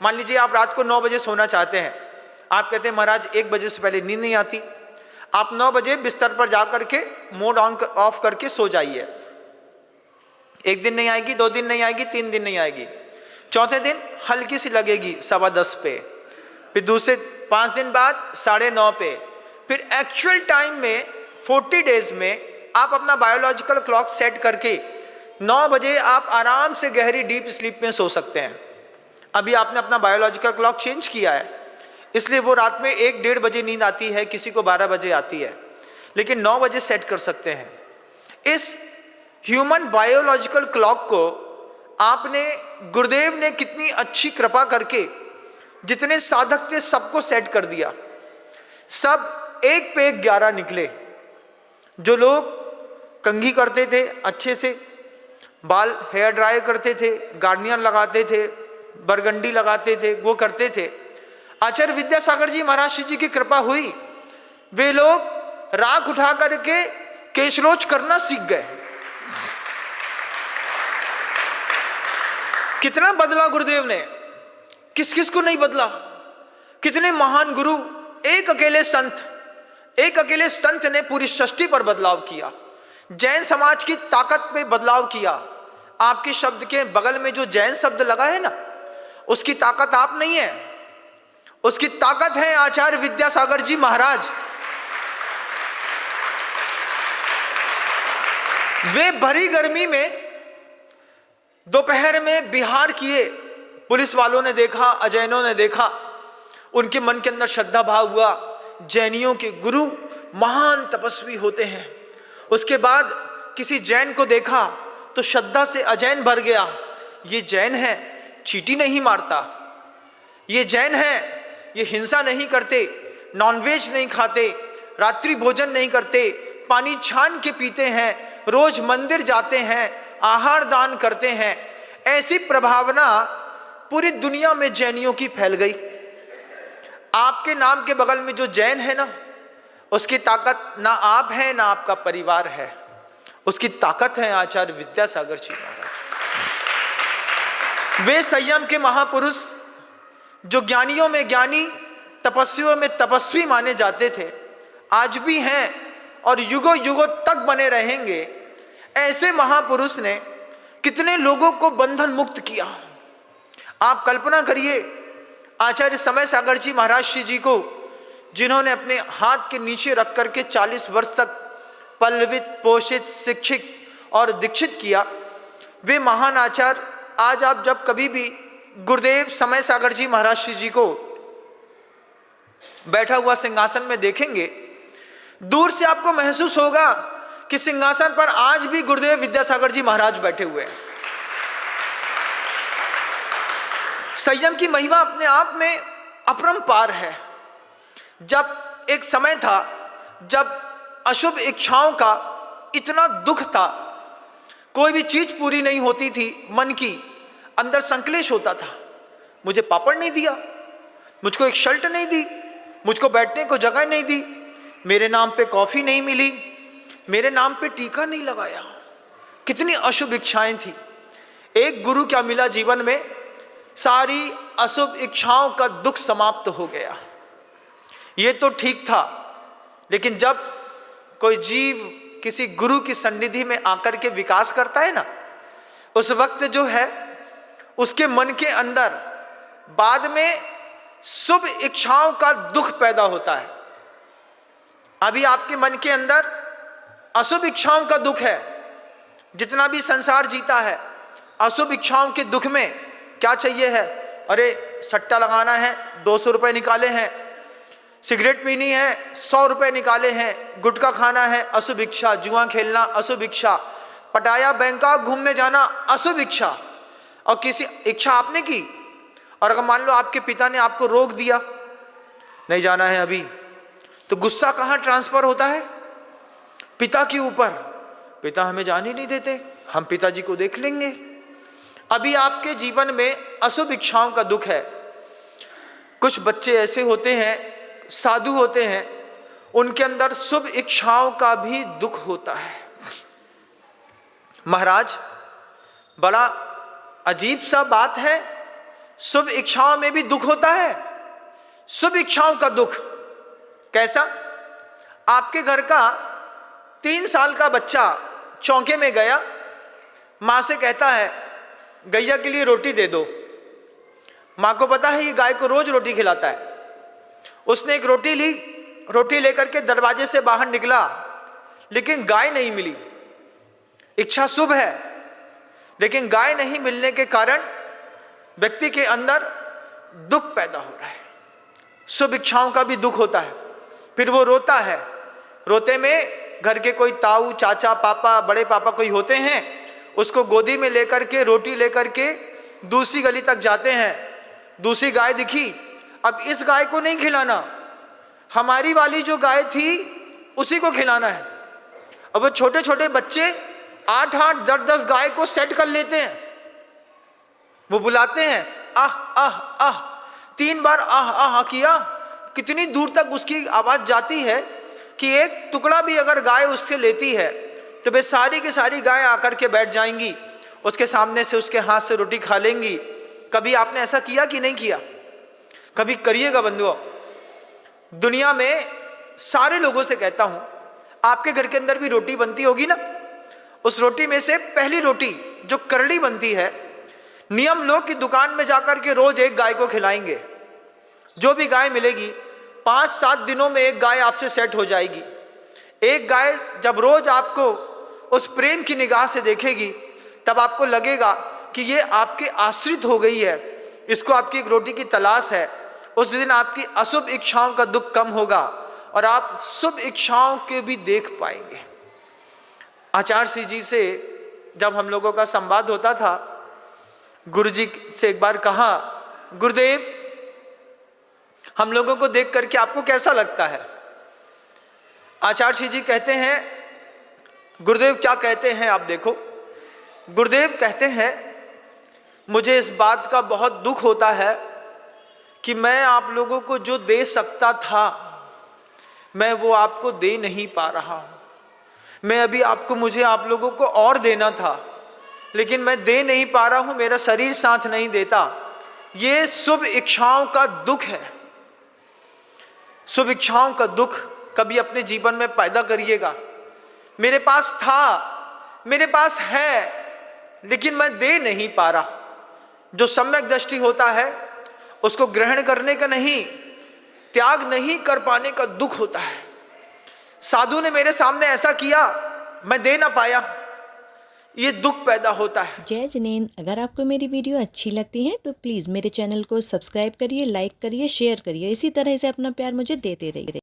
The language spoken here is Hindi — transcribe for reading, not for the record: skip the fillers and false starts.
मान लीजिए आप रात को 9 बजे सोना चाहते हैं, आप कहते हैं महाराज 1 बजे से पहले नींद नहीं आती। आप 9 बजे बिस्तर पर जा करके मोड ऑन ऑफ करके सो जाइए। 1 दिन नहीं आएगी, 2 दिन नहीं आएगी, 3 दिन नहीं आएगी, चौथे दिन हल्की सी लगेगी 10:15 पे, फिर दूसरे 5 दिन बाद 9:30 पे, फिर एक्चुअल टाइम में 40 डेज में आप अपना बायोलॉजिकल क्लॉक सेट करके 9 बजे आप आराम से गहरी डीप स्लीप में सो सकते हैं। अभी आपने अपना बायोलॉजिकल क्लॉक चेंज किया है, इसलिए वो रात में 1-1:30 बजे नींद आती है, किसी को 12 बजे आती है, लेकिन 9 बजे सेट कर सकते हैं। इस ह्यूमन बायोलॉजिकल क्लॉक को आपने, गुरुदेव ने कितनी अच्छी कृपा करके जितने साधक थे सबको सेट कर दिया। सब एक पे एक 11 निकले। जो लोग कंघी करते थे, अच्छे से बाल हेयर ड्राई करते थे, गार्नियर लगाते थे, बरगंडी लगाते थे, वो करते थे। आचार्य विद्यासागर जी महाराज जी की कृपा हुई, वे लोग राख उठा करके केशरोच करना सीख गए। कितना बदला गुरुदेव ने, किस किस को नहीं बदला। कितने महान गुरु, एक अकेले संत ने पूरी सृष्टि पर बदलाव किया। जैन समाज की ताकत पे बदलाव किया। आपके शब्द के बगल में जो जैन शब्द लगा है ना, उसकी ताकत आप नहीं है, उसकी ताकत है आचार्य विद्यासागर जी महाराज। वे भरी गर्मी में दोपहर में बिहार किए, पुलिस वालों ने देखा, अजैनों ने देखा, उनके मन के अंदर श्रद्धा भाव हुआ। जैनियों के गुरु महान तपस्वी होते हैं। उसके बाद किसी जैन को देखा तो श्रद्धा से अजैन भर गया। ये जैन है, चींटी नहीं मारता, ये जैन है, ये हिंसा नहीं करते, नॉनवेज नहीं खाते, रात्रि भोजन नहीं करते, पानी छान के पीते हैं, रोज मंदिर जाते हैं, आहार दान करते हैं। ऐसी प्रभावना पूरी दुनिया में जैनियों की फैल गई। आपके नाम के बगल में जो जैन है ना, उसकी ताकत ना आप है ना आपका परिवार है, उसकी ताकत है आचार्य विद्यासागर जी महाराज। वे संयम के महापुरुष, जो ज्ञानियों में ज्ञानी, तपस्वियों में तपस्वी माने जाते थे, आज भी हैं और युगों युगों तक बने रहेंगे। ऐसे महापुरुष ने कितने लोगों को बंधन मुक्त किया। आप कल्पना करिए, आचार्य समय सागर जी महाराज जी को, जिन्होंने अपने हाथ के नीचे रख करके 40 वर्ष तक पल्लवित, पोषित, शिक्षित और दीक्षित किया, वे महान आचार्य आज आप जब कभी भी गुरुदेव समय सागर जी महाराज जी को बैठा हुआ सिंहासन में देखेंगे, दूर से आपको महसूस होगा कि सिंहासन पर आज भी गुरुदेव विद्यासागर जी महाराज बैठे हुए हैं। संयम की महिमा अपने आप में अपरंपार है। जब एक समय था जब अशुभ इच्छाओं का इतना दुख था, कोई भी चीज पूरी नहीं होती थी, मन की अंदर संकलेश होता था। मुझे पापड़ नहीं दिया, मुझको एक शर्ट नहीं दी, मुझको बैठने को जगह नहीं दी, मेरे नाम पे कॉफी नहीं मिली, मेरे नाम पे टीका नहीं लगाया। कितनी अशुभ इच्छाएं थी। एक गुरु क्या मिला जीवन में, सारी अशुभ इच्छाओं का दुख समाप्त हो गया। ये तो ठीक था, लेकिन जब कोई जीव किसी गुरु की सन्निधि में आकर के विकास करता है ना, उस वक्त जो है उसके मन के अंदर बाद में शुभ इच्छाओं का दुख पैदा होता है। अभी आपके मन के अंदर अशुभ इच्छाओं का दुख है। जितना भी संसार जीता है, अशुभ इच्छाओं के दुख में क्या चाहिए है, अरे सट्टा लगाना है, 200 रुपए निकाले हैं, सिगरेट पीनी है, 100 रुपए निकाले हैं, गुटखा खाना है, अशुभ इच्छा, जुआ खेलना अशुभ इच्छा, पटाया बैंकॉक घूमने जाना अशुभ इच्छा। और किसी इच्छा आपने की, और अगर मान लो आपके पिता ने आपको रोक दिया, नहीं जाना है अभी, तो गुस्सा कहाँ ट्रांसफर होता है? पिता के ऊपर। पिता हमें जाने नहीं देते, हम पिताजी को देख लेंगे। अभी आपके जीवन में अशुभ इच्छाओं का दुख है। कुछ बच्चे ऐसे होते हैं, साधु होते हैं, उनके अंदर शुभ इच्छाओं का भी दुख होता है। महाराज, बड़ा अजीब सा बात है शुभ इच्छाओं में भी दुख होता है। शुभ इच्छाओं का दुख कैसा? आपके घर का 3 साल का बच्चा चौके में गया, माँ से कहता है गैया के लिए रोटी दे दो। माँ को पता है ये गाय को रोज रोटी खिलाता है। उसने एक रोटी ली, रोटी लेकर के दरवाजे से बाहर निकला, लेकिन गाय नहीं मिली। इच्छा शुभ है, लेकिन गाय नहीं मिलने के कारण व्यक्ति के अंदर दुख पैदा हो रहा है। शुभ इच्छाओं का भी दुख होता है। फिर वो रोता है, रोते में घर के कोई ताऊ, चाचा, पापा, बड़े पापा कोई होते हैं, उसको गोदी में लेकर के रोटी लेकर के दूसरी गली तक जाते हैं। दूसरी गाय दिखी, अब इस गाय को नहीं खिलाना, हमारी वाली जो गाय थी उसी को खिलाना है। अब वो छोटे छोटे बच्चे 8-8, 10-10 गाय को सेट कर लेते हैं। वो बुलाते हैं, आह आह आह, 3 बार आह आह किया, कितनी दूर तक उसकी आवाज जाती है कि एक टुकड़ा भी अगर गाय उससे लेती है तो वे सारी की सारी गाय आकर के बैठ जाएंगी, उसके सामने से उसके हाथ से रोटी खा लेंगी। कभी आपने ऐसा किया कि नहीं किया? कभी करिएगा बंधुओं। दुनिया में सारे लोगों से कहता हूं, आपके घर के अंदर भी रोटी बनती होगी ना, उस रोटी में से पहली रोटी जो करड़ी बनती है, नियम लो कि दुकान में जाकर के रोज एक गाय को खिलाएंगे। जो भी गाय मिलेगी 5-7 दिनों में एक गाय आपसे सेट हो जाएगी। एक गाय जब रोज आपको उस प्रेम की निगाह से देखेगी, तब आपको लगेगा कि ये आपके आश्रित हो गई है, इसको आपकी एक रोटी की तलाश है। उस दिन आपकी अशुभ इच्छाओं का दुख कम होगा और आप शुभ इच्छाओं के भी देख पाएंगे। आचार्य श्री जी से जब हम लोगों का संवाद होता था, गुरु जी से एक बार कहा, गुरुदेव हम लोगों को देख करके आपको कैसा लगता है? आचार्य श्री जी कहते हैं, गुरुदेव क्या कहते हैं आप देखो। गुरुदेव कहते हैं, मुझे इस बात का बहुत दुख होता है कि मैं आप लोगों को जो दे सकता था मैं वो आपको दे नहीं पा रहा हूं। मैं अभी आपको, मुझे आप लोगों को और देना था, लेकिन मैं दे नहीं पा रहा हूं, मेरा शरीर साथ नहीं देता। ये शुभ इच्छाओं का दुख है। शुभ इच्छाओं का दुख कभी अपने जीवन में पैदा करिएगा। मेरे पास था, मेरे पास है, लेकिन मैं दे नहीं पा रहा। जो सम्यक दृष्टि होता है उसको ग्रहण करने का नहीं, त्याग नहीं कर पाने का दुख होता है। साधु ने मेरे सामने ऐसा किया, मैं दे ना पाया, ये दुख पैदा होता है। जय जिनेंद्र, अगर आपको मेरी वीडियो अच्छी लगती है तो प्लीज़ मेरे चैनल को सब्सक्राइब करिए, लाइक करिए, शेयर करिए। इसी तरह से अपना प्यार मुझे देते रहिए।